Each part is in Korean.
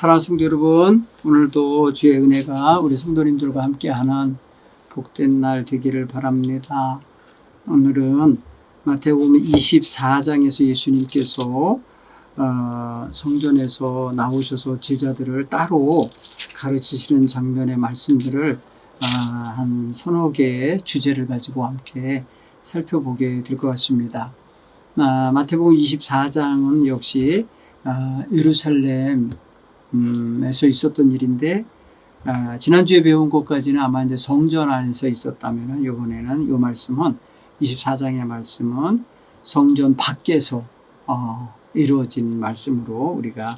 사랑하는 성도 여러분, 오늘도 주의 은혜가 우리 성도님들과 함께하는 복된 날 되기를 바랍니다. 오늘은 마태복음 24장에서 예수님께서 성전에서 나오셔서 제자들을 따로 가르치시는 장면의 말씀들을 한 서너 개의 주제를 가지고 함께 살펴보게 될 것 같습니다. 마태복음 24장은 역시 예루살렘에서 있었던 일인데, 지난주에 배운 것까지는 아마 이제 성전 안에서 있었다면, 이번에는 이 말씀은 24장의 말씀은 성전 밖에서 이루어진 말씀으로 우리가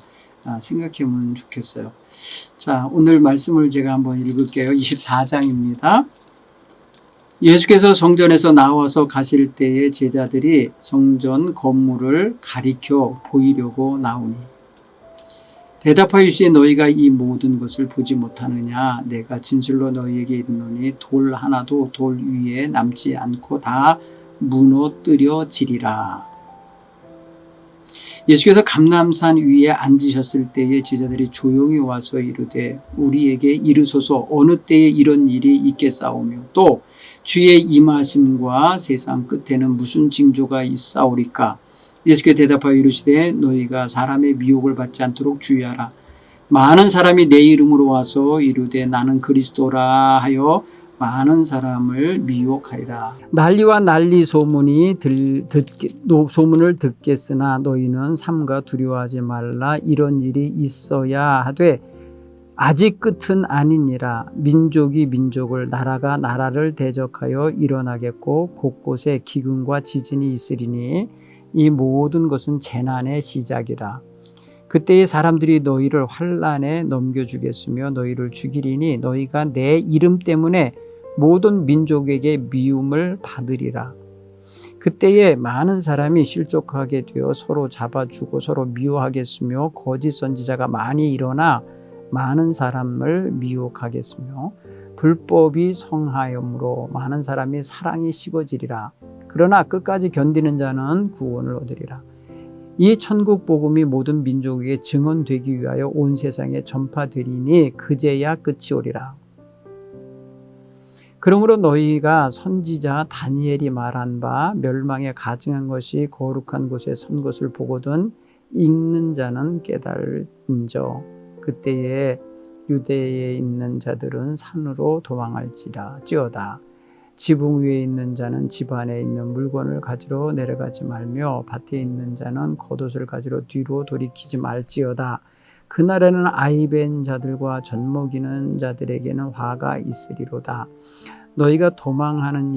생각해보면 좋겠어요. 자, 오늘 말씀을 제가 한번 읽을게요. 24장입니다. 예수께서 성전에서 나와서 가실 때에 제자들이 성전 건물을 가리켜 보이려고 나오니 대답하여 이르시되 너희가 이 모든 것을 보지 못하느냐? 내가 진실로 너희에게 이르노니 돌 하나도 돌 위에 남지 않고 다 무너뜨려지리라. 예수께서 감람산 위에 앉으셨을 때에 제자들이 조용히 와서 이르되 우리에게 이르소서 어느 때에 이런 일이 있겠사오며 또 주의 임하심과 세상 끝에는 무슨 징조가 있사오리까? 예수께 대답하여 이르시되 너희가 사람의 미혹을 받지 않도록 주의하라. 많은 사람이 내 이름으로 와서 이르되 나는 그리스도라 하여 많은 사람을 미혹하리라. 난리와 난리 소문을 듣겠으나 너희는 삼가 두려워하지 말라. 이런 일이 있어야 하되 아직 끝은 아니니라. 민족이 민족을 나라가 나라를 대적하여 일어나겠고 곳곳에 기근과 지진이 있으리니 이 모든 것은 재난의 시작이라. 그때에 사람들이 너희를 환난에 넘겨주겠으며 너희를 죽이리니 너희가 내 이름 때문에 모든 민족에게 미움을 받으리라. 그때에 많은 사람이 실족하게 되어 서로 잡아주고 서로 미워하겠으며 거짓 선지자가 많이 일어나 많은 사람을 미혹하겠으며 불법이 성하여므로 많은 사람이 사랑이 식어지리라. 그러나 끝까지 견디는 자는 구원을 얻으리라. 이 천국 복음이 모든 민족에게 증언되기 위하여 온 세상에 전파되리니 그제야 끝이 오리라. 그러므로 너희가 선지자 다니엘이 말한 바 멸망에 가증한 것이 거룩한 곳에 선 것을 보거든 읽는 자는 깨달은저 그때에 유대에 있는 자들은 산으로 도망할지라찌어다. 지붕 위에 있는 자는 집 안에 있는 물건을 가지러 내려가지 말며 밭에 있는 자는 겉옷을 가지러 뒤로 돌이키지 말지어다. 그날에는 아이벤 자들과 젖먹이는 자들에게는 화가 있으리로다. 너희가 도망하는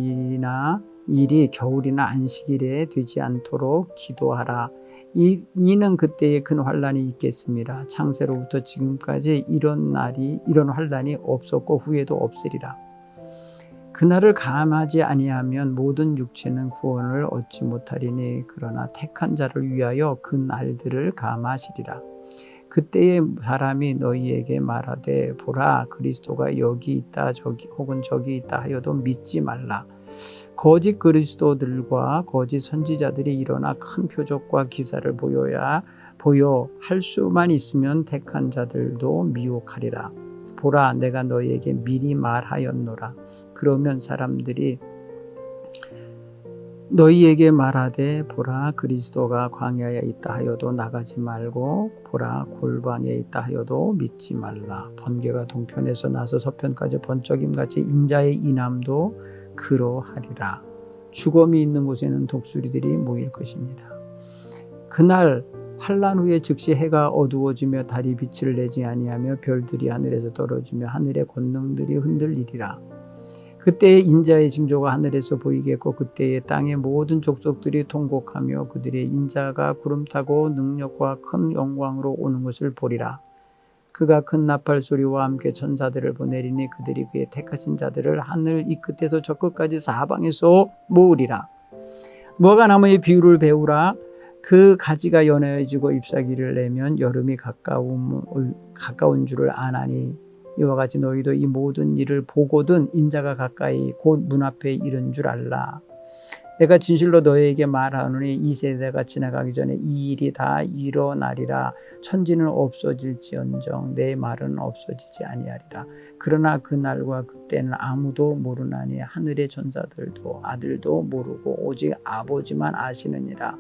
일이 겨울이나 안식일에 되지 않도록 기도하라. 이는 그때에 큰 환난이 있겠습니다. 창세로부터 지금까지 이런 환난이 없었고 후에도 없으리라. 그날을 감하지 아니하면 모든 육체는 구원을 얻지 못하리니 그러나 택한 자를 위하여 그 날들을 감하시리라. 그때에 사람이 너희에게 말하되 보라 그리스도가 여기 있다 혹은 저기 있다 하여도 믿지 말라. 거짓 그리스도들과 거짓 선지자들이 일어나 큰 표적과 기사를 보여 할 수만 있으면 택한 자들도 미혹하리라. 보라 내가 너희에게 미리 말하였노라. 그러면 사람들이 너희에게 말하되 보라 그리스도가 광야에 있다 하여도 나가지 말고 보라 골방에 있다 하여도 믿지 말라. 번개가 동편에서 나서 서편까지 번쩍임같이 인자의 인함도 그러하리라. 죽음이 있는 곳에는 독수리들이 모일 것입니다. 그날 환난 후에 즉시 해가 어두워지며 달이 빛을 내지 아니하며 별들이 하늘에서 떨어지며 하늘의 권능들이 흔들리리라. 그때에 인자의 징조가 하늘에서 보이겠고 그때에 땅의 모든 족속들이 통곡하며 그들의 인자가 구름 타고 능력과 큰 영광으로 오는 것을 보리라. 그가 큰 나팔 소리와 함께 천사들을 보내리니 그들이 그의 택하신 자들을 하늘 이 끝에서 저 끝까지 사방에서 모으리라. 무화과 나무의 비유를 배우라. 그 가지가 연해지고 잎사귀를 내면 여름이 가까운 줄을 아나니 이와 같이 너희도 이 모든 일을 보거든 인자가 가까이 곧 문 앞에 이른 줄 알라. 내가 진실로 너희에게 말하노니 이 세대가 지나가기 전에 이 일이 다 일어나리라. 천지는 없어질지언정 내 말은 없어지지 아니하리라. 그러나 그날과 그때는 아무도 모르나니 하늘의 전사들도 아들도 모르고 오직 아버지만 아시느니라.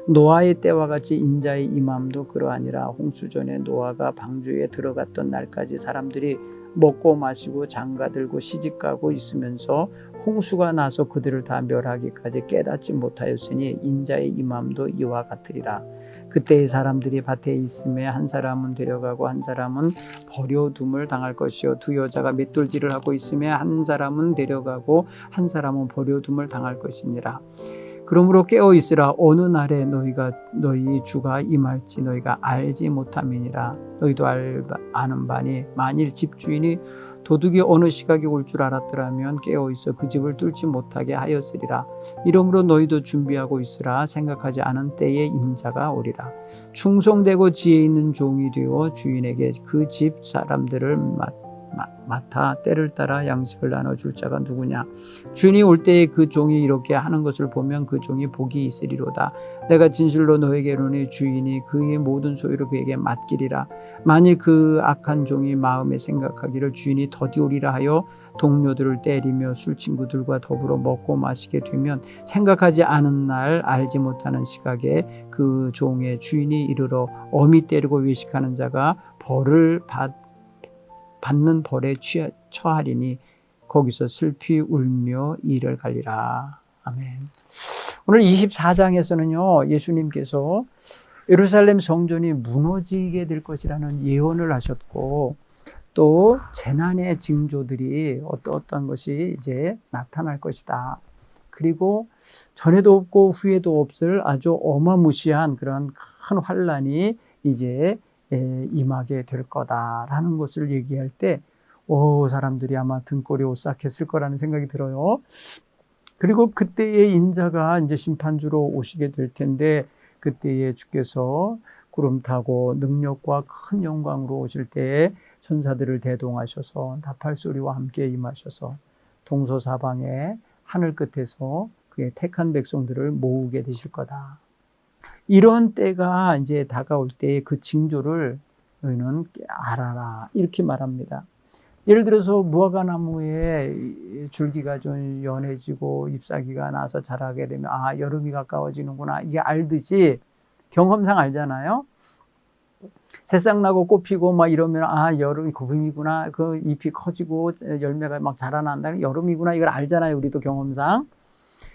노아의 때와 같이 인자의 임함도 그러하니라. 홍수전에 노아가 방주에 들어갔던 날까지 사람들이 먹고 마시고 장가들고 시집가고 있으면서 홍수가 나서 그들을 다 멸하기까지 깨닫지 못하였으니 인자의 임함도 이와 같으리라. 그때의 사람들이 밭에 있음에 한 사람은 데려가고 한 사람은 버려둠을 당할 것이요 두 여자가 맷돌질을 하고 있음에 한 사람은 데려가고 한 사람은 버려둠을 당할 것이니라. 그러므로 깨어 있으라. 어느 날에 너희 주가 임할지 너희가 알지 못함이니라. 너희도 아는 바니 만일 집주인이 도둑이 어느 시각에 올 줄 알았더라면 깨어 있어 그 집을 뚫지 못하게 하였으리라. 이러므로 너희도 준비하고 있으라. 생각하지 않은 때에 인자가 오리라. 충성되고 지혜 있는 종이 되어 주인에게 그 집 사람들을 맡아 때를 따라 양식을 나눠줄 자가 누구냐. 주인이 올 때에 그 종이 이렇게 하는 것을 보면 그 종이 복이 있으리로다. 내가 진실로 너에게 이르노니 주인이 그의 모든 소유를 그에게 맡기리라. 만일 그 악한 종이 마음에 생각하기를 주인이 더디오리라 하여 동료들을 때리며 술친구들과 더불어 먹고 마시게 되면 생각하지 않은 날 알지 못하는 시각에 그 종의 주인이 이르러 어미 때리고 외식하는 자가 벌을 받는 벌에 처하리니 거기서 슬피 울며 이를 갈리라. 아멘. 오늘 24장에서는요 예수님께서 예루살렘 성전이 무너지게 될 것이라는 예언을 하셨고 또 재난의 징조들이 어떤 것이 이제 나타날 것이다. 그리고 전에도 없고 후에도 없을 아주 어마무시한 그런 큰 환란이 이제 임하게 될 거다라는 것을 얘기할 때 사람들이 아마 등골이 오싹했을 거라는 생각이 들어요. 그리고 그때의 인자가 이제 심판주로 오시게 될 텐데 그때에 주께서 구름 타고 능력과 큰 영광으로 오실 때에 천사들을 대동하셔서 나팔 소리와 함께 임하셔서 동서사방의 하늘 끝에서 그의 택한 백성들을 모으게 되실 거다. 이런 때가 이제 다가올 때의 그 징조를 너희는 알아라 이렇게 말합니다. 예를 들어서 무화과나무에 줄기가 좀 연해지고 잎사귀가 나서 자라게 되면 여름이 가까워지는구나 이게 알듯이 경험상 알잖아요. 새싹 나고 꽃 피고 막 이러면 여름이 봄이구나. 그 잎이 커지고 열매가 막 자라난다. 여름이구나. 이걸 알잖아요. 우리도 경험상.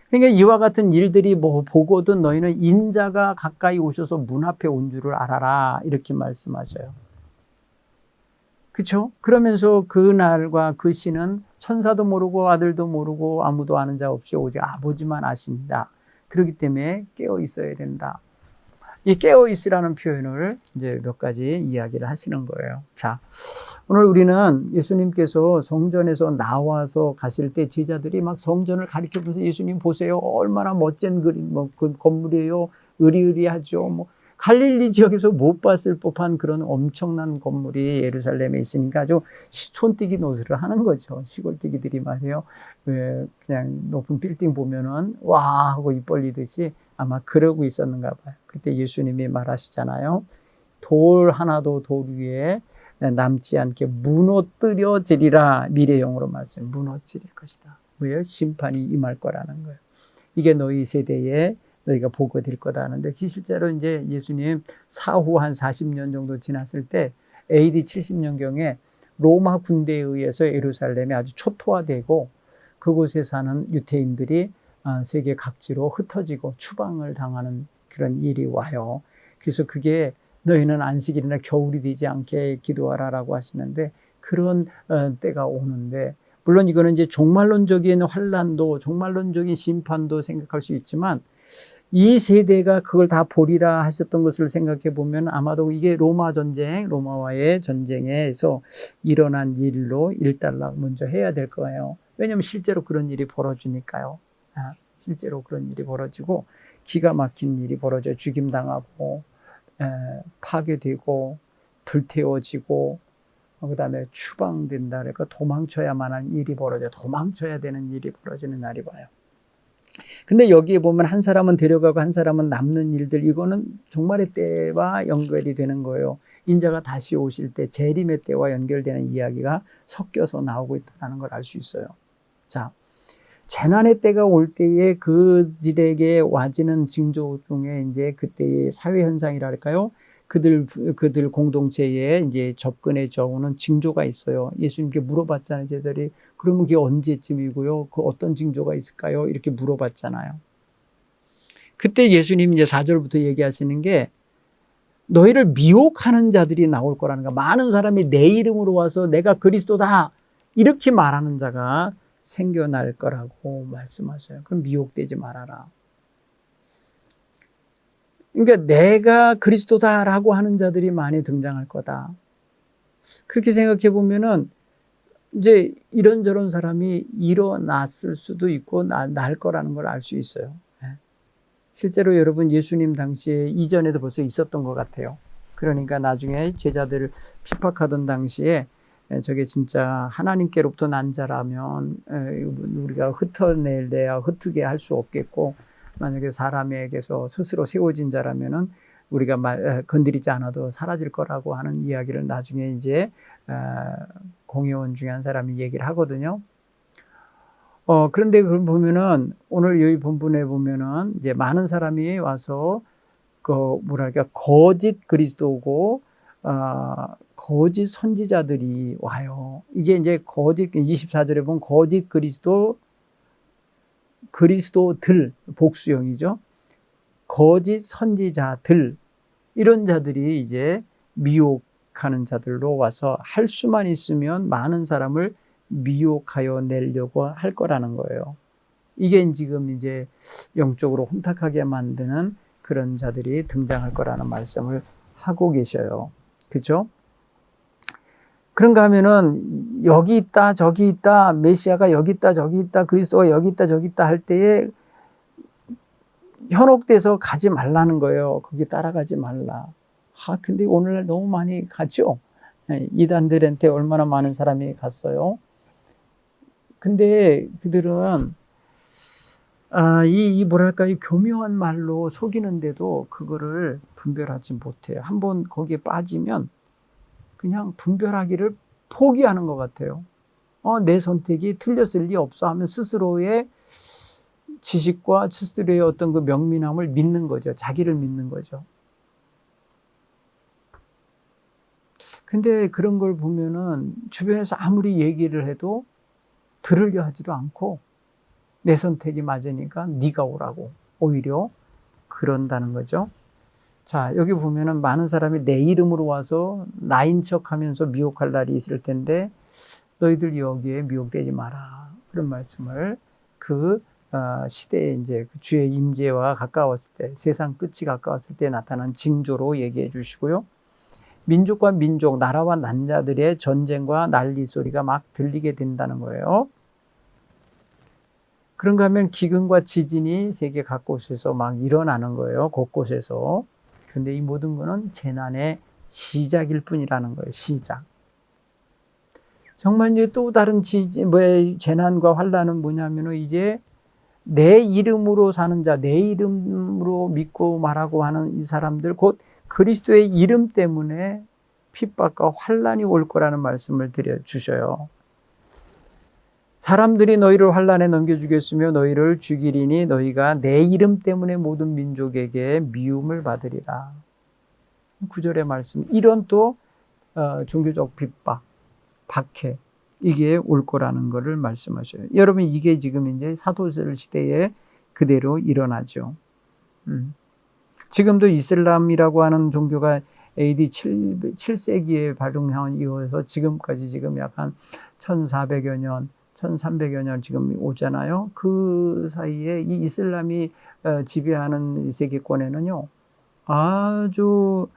그러니까 이와 같은 일들이 보거든 너희는 인자가 가까이 오셔서 문 앞에 온 줄을 알아라. 이렇게 말씀하셔요. 그렇죠? 그러면서 그 날과 그 시는 천사도 모르고 아들도 모르고 아무도 아는 자 없이 오직 아버지만 아십니다. 그렇기 때문에 깨어 있어야 된다. 이 깨어 있으라는 표현을 이제 몇 가지 이야기를 하시는 거예요. 자, 오늘 우리는 예수님께서 성전에서 나와서 가실 때 제자들이 막 성전을 가리켜보면서 예수님 보세요. 얼마나 멋진 그 건물이에요. 으리으리하죠. 갈릴리 지역에서 못 봤을 법한 그런 엄청난 건물이 예루살렘에 있으니까 아주 촌뛰기 노릇을 하는 거죠. 시골뛰기들이 말이에요. 왜 그냥 높은 빌딩 보면은 와 하고 입 벌리듯이 아마 그러고 있었는가 봐요. 그때 예수님이 말하시잖아요. 돌 하나도 돌 위에 남지 않게 무너뜨려지리라. 미래형으로 말씀 무너뜨릴 것이다. 왜요? 심판이 임할 거라는 거예요. 이게 너희 세대에 너희가 보게 될 거다 하는데 실제로 이제 예수님 사후 한 40년 정도 지났을 때 AD 70년경에 로마 군대에 의해서 예루살렘이 아주 초토화되고 그곳에 사는 유대인들이 세계 각지로 흩어지고 추방을 당하는 그런 일이 와요. 그래서 그게 너희는 안식일이나 겨울이 되지 않게 기도하라라고 하시는데 그런 때가 오는데 물론 이거는 이제 종말론적인 환란도 종말론적인 심판도 생각할 수 있지만 이 세대가 그걸 다 보리라 하셨던 것을 생각해 보면 아마도 이게 로마와의 전쟁에서 일어난 일로 일단락 먼저 해야 될 거예요. 왜냐하면 실제로 그런 일이 벌어지니까요. 실제로 그런 일이 벌어지고 기가 막힌 일이 벌어져 죽임당하고 파괴되고 불태워지고 그 다음에 추방된다. 그러니까 도망쳐야만 한 일이 벌어져 도망쳐야 되는 일이 벌어지는 날이 와요. 근데 여기에 보면 한 사람은 데려가고 한 사람은 남는 일들, 이거는 종말의 때와 연결이 되는 거예요. 인자가 다시 오실 때 재림의 때와 연결되는 이야기가 섞여서 나오고 있다는 걸 알 수 있어요. 자, 재난의 때가 올 때에 그들에게 와지는 징조 중에 이제 그때의 사회 현상이라 할까요? 그들 공동체에 이제 접근해 오는 징조가 있어요. 예수님께 물어봤잖아요. 제자들이 그러면 그게 언제쯤이고요? 그 어떤 징조가 있을까요? 이렇게 물어봤잖아요. 그때 예수님이 이제 4절부터 얘기하시는 게 너희를 미혹하는 자들이 나올 거라는 거야. 많은 사람이 내 이름으로 와서 내가 그리스도다 이렇게 말하는 자가 생겨날 거라고 말씀하셔요. 그럼 미혹되지 말아라. 그러니까 내가 그리스도다라고 하는 자들이 많이 등장할 거다. 그렇게 생각해 보면은 이제 이런저런 사람이 일어났을 수도 있고 날 거라는 걸 알 수 있어요. 실제로 여러분 예수님 당시에 이전에도 벌써 있었던 것 같아요. 그러니까 나중에 제자들을 핍박하던 당시에 저게 진짜 하나님께로부터 난 자라면 우리가 흩어내야 흩게 할 수 없겠고, 만약에 사람에게서 스스로 세워진 자라면은 우리가 건드리지 않아도 사라질 거라고 하는 이야기를 나중에 이제 공회원 중에 한 사람이 얘기를 하거든요. 그런데 그걸 보면은 오늘 여기 본문에 보면은 이제 많은 사람이 와서 거짓 그리스도고 거짓 선지자들이 와요. 이게 이제 24절에 보면 거짓 그리스도들 복수형이죠. 거짓 선지자들, 이런 자들이 이제 미혹하는 자들로 와서 할 수만 있으면 많은 사람을 미혹하여 내려고 할 거라는 거예요. 이게 지금 이제 영적으로 혼탁하게 만드는 그런 자들이 등장할 거라는 말씀을 하고 계셔요. 그렇죠? 그런가 하면은 여기 있다 저기 있다, 메시아가 여기 있다 저기 있다, 그리스도가 여기 있다 저기 있다 할 때에 현혹돼서 가지 말라는 거예요. 거기 따라가지 말라. 근데 오늘날 너무 많이 가죠. 이단들한테 얼마나 많은 사람이 갔어요. 근데 그들은 이 교묘한 말로 속이는데도 그거를 분별하지 못해요. 한번 거기에 빠지면 그냥 분별하기를 포기하는 것 같아요. 내 선택이 틀렸을 리 없어 하면 스스로의 지식과 스스로의 어떤 그 명민함을 믿는 거죠. 자기를 믿는 거죠. 근데 그런 걸 보면은 주변에서 아무리 얘기를 해도 들으려 하지도 않고 내 선택이 맞으니까 네가 오라고 오히려 그런다는 거죠. 자, 여기 보면은 많은 사람이 내 이름으로 와서 나인 척하면서 미혹할 날이 있을 텐데 너희들 여기에 미혹되지 마라. 그런 말씀을 시대에 이제 주의 임재와 가까웠을 때, 세상 끝이 가까웠을 때 나타난 징조로 얘기해 주시고요. 민족과 민족, 나라와 난자들의 전쟁과 난리 소리가 막 들리게 된다는 거예요. 그런가 하면 기근과 지진이 세계 각곳에서 막 일어나는 거예요. 곳곳에서. 근데 이 모든 거는 재난의 시작일 뿐이라는 거예요. 시작. 정말 이제 또 다른 재난과 환란은 뭐냐면은 이제 내 이름으로 사는 자, 내 이름으로 믿고 말하고 하는 이 사람들, 곧 그리스도의 이름 때문에 핍박과 환란이 올 거라는 말씀을 드려주셔요. 사람들이 너희를 환란에 넘겨주겠으며 너희를 죽이리니 너희가 내 이름 때문에 모든 민족에게 미움을 받으리라. 9절의 말씀. 이런 또 종교적 핍박, 박해, 이게 올 거라는 것을 말씀하셔요. 여러분, 이게 지금 이제 사도들 시대에 그대로 일어나죠. 지금도 이슬람이라고 하는 종교가 AD 7세기에 발동한 이후에서 지금까지 지금 약 한 1400여 년, 1300여 년 지금 오잖아요. 그 사이에 이 이슬람이 지배하는 세계권에는요, 아주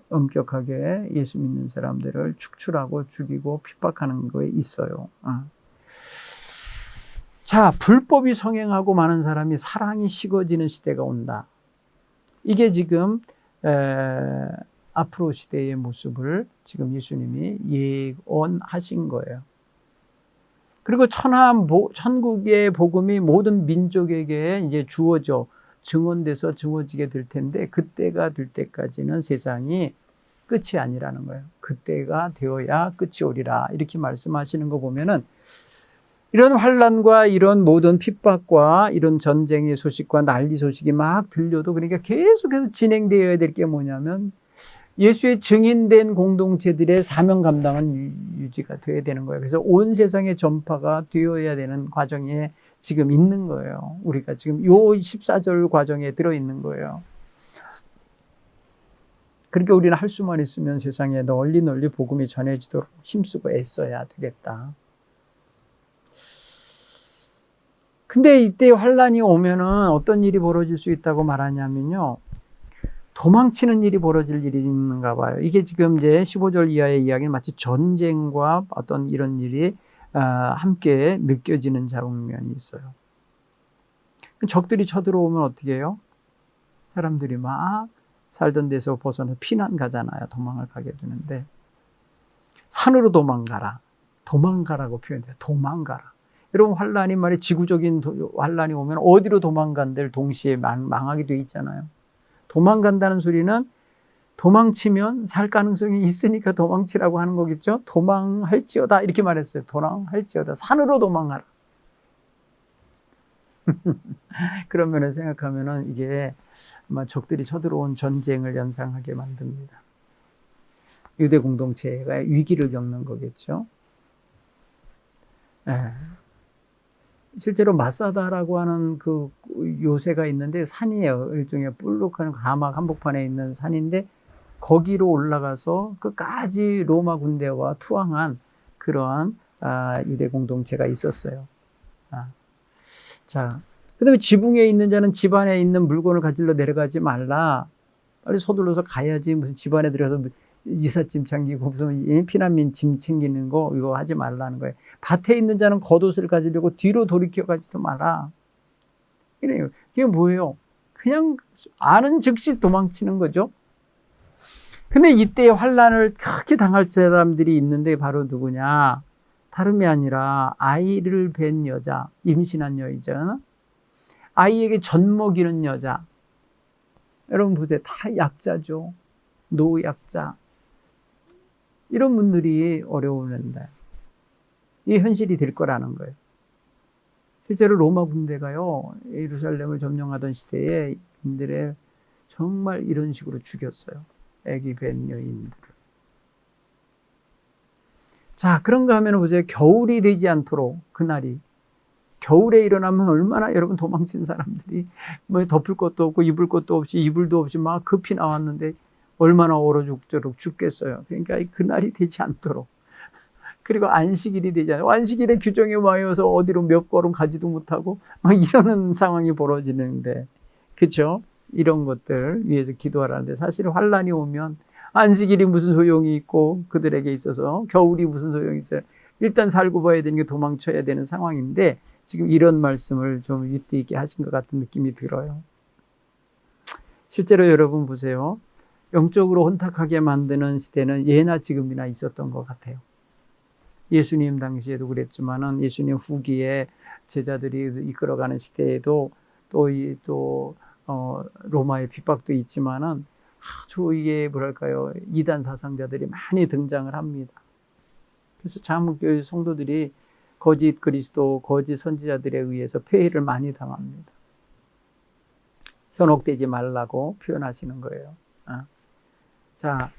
엄격하게 예수 믿는 사람들을 축출하고 죽이고 핍박하는 거에 있어요. 자, 불법이 성행하고 많은 사람이 사랑이 식어지는 시대가 온다. 이게 지금 앞으로 시대의 모습을 지금 예수님이 예언하신 거예요. 그리고 천국의 복음이 모든 민족에게 이제 주어져 증언돼서 증언지게 될 텐데, 그때가 될 때까지는 세상이 끝이 아니라는 거예요. 그때가 되어야 끝이 오리라. 이렇게 말씀하시는 거 보면은, 이런 환난과 이런 모든 핍박과 이런 전쟁의 소식과 난리 소식이 막 들려도, 그러니까 계속해서 진행되어야 될 게 뭐냐면, 예수의 증인된 공동체들의 사명 감당은 유지가 되어야 되는 거예요. 그래서 온 세상의 전파가 되어야 되는 과정에 지금 있는 거예요. 우리가 지금 요 14절 과정에 들어있는 거예요. 그러니까 우리는 할 수만 있으면 세상에 널리 복음이 전해지도록 힘쓰고 애써야 되겠다. 근데 이때 환란이 오면은 어떤 일이 벌어질 수 있다고 말하냐면요, 도망치는 일이 벌어질 일이 있는가 봐요. 이게 지금 이제 15절 이하의 이야기는 마치 전쟁과 어떤 이런 일이 함께 느껴지는 장면이 있어요. 적들이 쳐들어오면 어떻게 해요? 사람들이 막 살던 데서 벗어나서 피난 가잖아요. 도망을 가게 되는데, 산으로 도망가라고 표현돼요. 도망가라. 여러분, 환란이 말이 지구적인 환란이 오면 어디로 도망간들 동시에 망하게 돼 있잖아요. 도망간다는 소리는 도망치면 살 가능성이 있으니까 도망치라고 하는 거겠죠. 도망할지어다 이렇게 말했어요. 도망할지어다. 산으로 도망하라. 그런 면을 생각하면은 이게 아마 적들이 쳐들어온 전쟁을 연상하게 만듭니다. 유대 공동체가 위기를 겪는 거겠죠. 네. 실제로 마사다라고 하는 그 요새가 있는데, 산이에요. 일종의 볼록한 가막 한복판에 있는 산인데, 거기로 올라가서 끝까지 로마 군대와 투항한 그러한 유대 공동체가 있었어요. 자, 그 다음에 지붕에 있는 자는 집안에 있는 물건을 가지러 내려가지 말라. 빨리 서둘러서 가야지. 무슨 집안에 들어가서 이삿짐 챙기고 무슨 피난민 짐 챙기는 거 이거 하지 말라는 거예요. 밭에 있는 자는 겉옷을 가지려고 뒤로 돌이켜 가지도 마라. 이래요. 이게 뭐예요? 그냥 아는 즉시 도망치는 거죠. 근데 이때 환란을 크게 당할 사람들이 있는데 바로 누구냐? 다름이 아니라 아이를 뵌 여자, 임신한 여자, 아이에게 젖 먹이는 여자. 여러분 보세요. 다 약자죠. 노약자. 이런 분들이 어려우는데 이게 현실이 될 거라는 거예요. 실제로 로마 군대가요, 예루살렘을 점령하던 시대에 인들의 정말 이런 식으로 죽였어요. 아기 뵌 여인들을. 자, 그런가 하면 보세요. 겨울이 되지 않도록 그날이, 겨울에 일어나면 얼마나 여러분 도망친 사람들이 뭐 덮을 것도 없고 입을 것도 없이 이불도 없이 막 급히 나왔는데 얼마나 얼어 죽도록 죽겠어요. 그러니까 그날이 되지 않도록. 그리고 안식일이 되지 않아요. 안식일에 규정에 와서 어디로 몇 걸음 가지도 못하고 막 이러는 상황이 벌어지는데, 그렇죠? 이런 것들 위해서 기도하라는데, 사실 환란이 오면 안식일이 무슨 소용이 있고 그들에게 있어서 겨울이 무슨 소용이 있어요. 일단 살고 봐야 되는 게 도망쳐야 되는 상황인데, 지금 이런 말씀을 좀 위트 있게 하신 것 같은 느낌이 들어요. 실제로 여러분 보세요. 영적으로 혼탁하게 만드는 시대는 예나 지금이나 있었던 것 같아요. 예수님 당시에도 그랬지만은 예수님 후기에 제자들이 이끌어가는 시대에도 또 로마의 핍박도 있지만은 아주 이게 뭐랄까요, 이단 사상자들이 많이 등장을 합니다. 그래서 장로교회 성도들이 거짓 그리스도, 거짓 선지자들에 의해서 폐해를 많이 당합니다. 현혹되지 말라고 표현하시는 거예요. 자,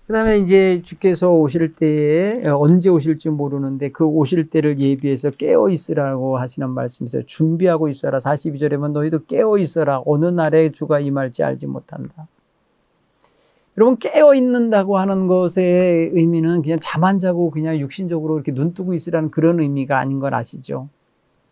그 다음에 이제 주께서 오실 때에 언제 오실지 모르는데 그 오실 때를 예비해서 깨어 있으라고 하시는 말씀이세요. 준비하고 있어라. 42절에 보면 너희도 깨어 있어라. 어느 날에 주가 임할지 알지 못한다. 여러분, 깨어 있는다고 하는 것의 의미는 그냥 잠 안 자고 그냥 육신적으로 이렇게 눈 뜨고 있으라는 그런 의미가 아닌 걸 아시죠?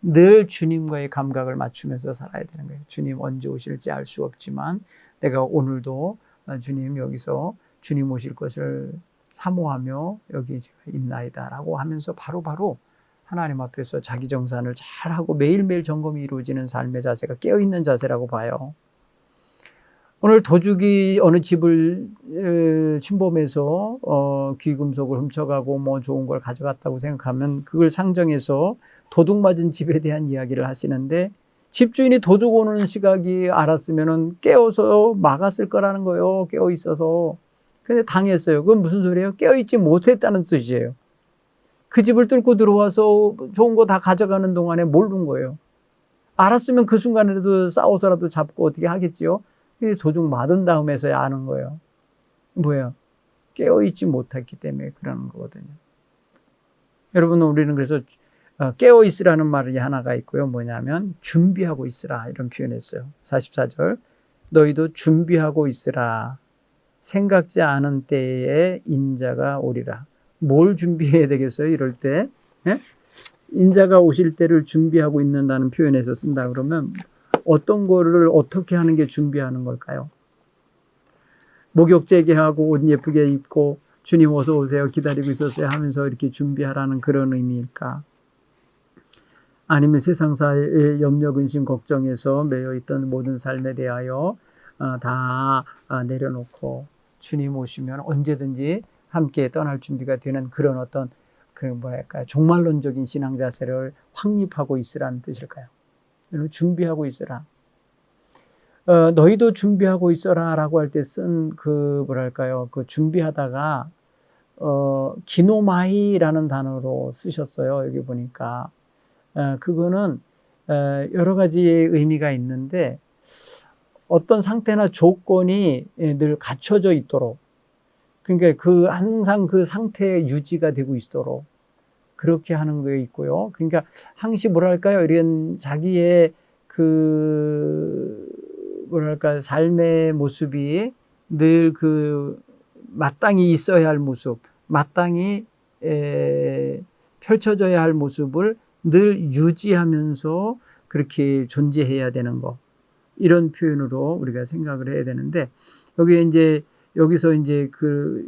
늘 주님과의 감각을 맞추면서 살아야 되는 거예요. 주님 언제 오실지 알 수 없지만 내가 오늘도 주님 여기서 주님 오실 것을 사모하며 여기 제가 있나이다 라고 하면서 바로바로 하나님 앞에서 자기 정산을 잘하고 매일매일 점검이 이루어지는 삶의 자세가 깨어있는 자세라고 봐요. 오늘 도둑이 어느 집을 침범해서 귀금속을 훔쳐가고 뭐 좋은 걸 가져갔다고 생각하면 그걸 상정해서 도둑 맞은 집에 대한 이야기를 하시는데, 집주인이 도둑 오는 시각이 알았으면은 깨워서 막았을 거라는 거예요. 깨어 있어서. 근데 당했어요. 그건 무슨 소리예요? 깨어 있지 못했다는 뜻이에요. 그 집을 뚫고 들어와서 좋은 거 다 가져가는 동안에 모르는 거예요. 알았으면 그 순간에도 싸워서라도 잡고 어떻게 하겠지요? 근데 도둑 맞은 다음에서야 아는 거예요. 뭐예요? 깨어있지 못했기 때문에 그러는 거거든요. 여러분, 우리는 그래서 깨어있으라는 말이 하나가 있고요. 뭐냐면 준비하고 있으라, 이런 표현했어요. 44절. 너희도 준비하고 있으라. 생각지 않은 때에 인자가 오리라. 뭘 준비해야 되겠어요? 이럴 때. 예? 인자가 오실 때를 준비하고 있는다는 표현에서 쓴다 그러면 어떤 거를 어떻게 하는 게 준비하는 걸까요? 목욕 재개하고 옷 예쁘게 입고 주님 어서 오세요 기다리고 있었어요 하면서 이렇게 준비하라는 그런 의미일까? 아니면 세상사의 염려, 근심, 걱정에서 매여있던 모든 삶에 대하여 다 내려놓고 주님 오시면 언제든지 함께 떠날 준비가 되는 그런 어떤 종말론적인 신앙 자세를 확립하고 있으라는 뜻일까요? 준비하고 있으라. 너희도 준비하고 있어라 라고 할 때 쓴 그 준비하다가 기노마이라는 단어로 쓰셨어요. 여기 보니까 그거는 여러 가지의 의미가 있는데, 어떤 상태나 조건이 늘 갖춰져 있도록, 그러니까 항상 그 상태에 유지가 되고 있도록 그렇게 하는 게 있고요. 그러니까 항시 이런 자기의 삶의 모습이 늘 마땅히 있어야 할 모습, 마땅히 펼쳐져야 할 모습을 늘 유지하면서 그렇게 존재해야 되는 거, 이런 표현으로 우리가 생각을 해야 되는데, 여기서 이제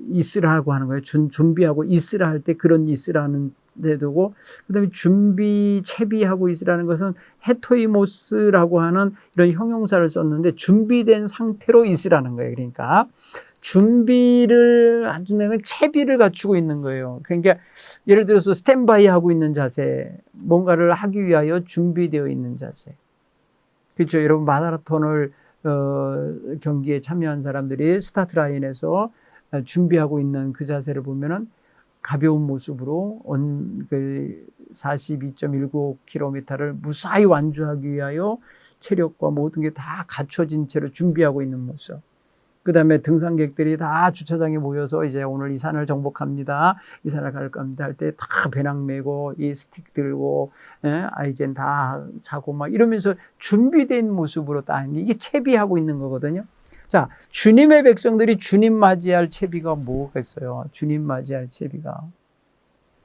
있으라고 하는 거예요. 준비하고 있으라 할 때 그런 있으라는 데두고, 그 다음에 채비하고 있으라는 것은 헤토이모스라고 하는 이런 형용사를 썼는데, 준비된 상태로 있으라는 거예요. 그러니까 준비를 아주 내가 채비를 갖추고 있는 거예요. 그러니까 예를 들어서 스탠바이 하고 있는 자세, 뭔가를 하기 위하여 준비되어 있는 자세. 그렇죠. 여러분, 마라톤을 경기에 참여한 사람들이 스타트 라인에서 준비하고 있는 그 자세를 보면은 가벼운 모습으로 42.19km를 무사히 완주하기 위하여 체력과 모든 게 다 갖춰진 채로 준비하고 있는 모습. 그 다음에 등산객들이 다 주차장에 모여서 이제 오늘 이 산을 정복합니다, 이 산을 갈 겁니다 할 때 다 배낭 메고 이 스틱 들고 아이젠 다 차고 막 이러면서 준비된 모습으로 딱 이게 채비하고 있는 거거든요. 자, 주님의 백성들이 주님 맞이할 채비가 뭐가 있어요? 주님 맞이할 채비가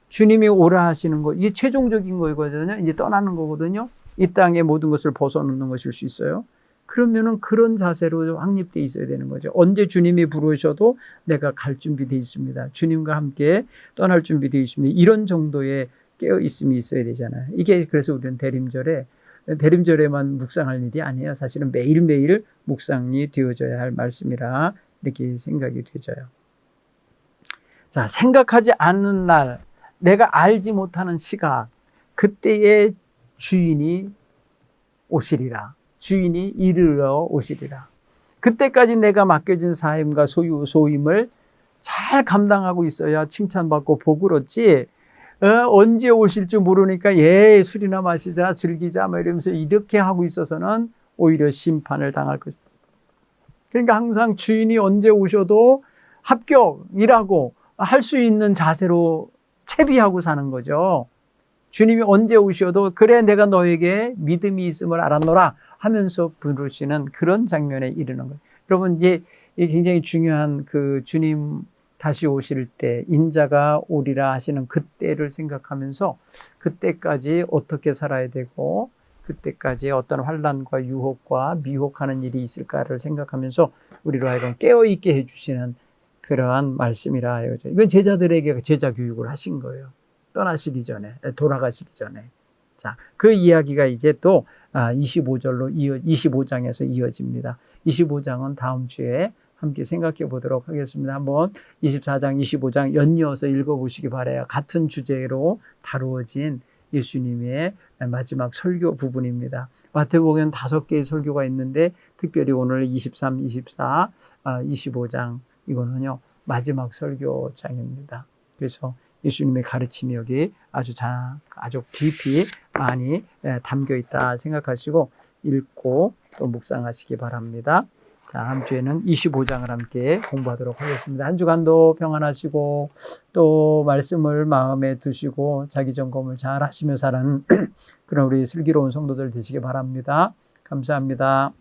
주님이 오라 하시는 거, 이게 최종적인 거거든요. 이제 떠나는 거거든요. 이 땅의 모든 것을 벗어놓는 것일 수 있어요. 그러면은 그런 자세로 확립되어 있어야 되는 거죠. 언제 주님이 부르셔도 내가 갈 준비되어 있습니다. 주님과 함께 떠날 준비되어 있습니다. 이런 정도의 깨어 있음이 있어야 되잖아요. 이게 그래서 우리는 대림절에만 묵상할 일이 아니에요. 사실은 매일매일 묵상이 되어져야 할 말씀이라 이렇게 생각이 되져요. 자, 생각하지 않는 날, 내가 알지 못하는 시각, 그때의 주인이 오시리라. 주인이 이르러 오시리라. 그때까지 내가 맡겨진 사임과 소임을 잘 감당하고 있어야 칭찬받고 복을 얻지, 언제 오실지 모르니까 술이나 마시자 즐기자 이러면서 이렇게 하고 있어서는 오히려 심판을 당할 것이다. 그러니까 항상 주인이 언제 오셔도 합격이라고 할 수 있는 자세로 채비하고 사는 거죠. 주님이 언제 오셔도 그래 내가 너에게 믿음이 있음을 알았노라 하면서 부르시는 그런 장면에 이르는 거예요. 여러분, 이게 굉장히 중요한 주님 다시 오실 때 인자가 오리라 하시는 그때를 생각하면서 그때까지 어떻게 살아야 되고 그때까지 어떤 환난과 유혹과 미혹하는 일이 있을까를 생각하면서 우리로 하여금 깨어있게 해주시는 그러한 말씀이라. 이건 제자들에게 제자 교육을 하신 거예요. 떠나시기 전에, 돌아가시기 전에. 자, 그 이야기가 이제 또 25절로 25장에서 이어집니다. 25장은 다음 주에 함께 생각해 보도록 하겠습니다. 한번 24장, 25장 연이어서 읽어보시기 바라요. 같은 주제로 다루어진 예수님의 마지막 설교 부분입니다. 마태복음에는 5개의 설교가 있는데 특별히 오늘 23, 24, 25장 이거는요 마지막 설교장입니다. 그래서 예수님의 가르침이 여기 아주 깊이 많이 담겨 있다 생각하시고 읽고 또 묵상하시기 바랍니다. 자, 다음 주에는 25장을 함께 공부하도록 하겠습니다. 한 주간도 평안하시고 또 말씀을 마음에 두시고 자기 점검을 잘 하시며 사는 그런 우리 슬기로운 성도들 되시기 바랍니다. 감사합니다.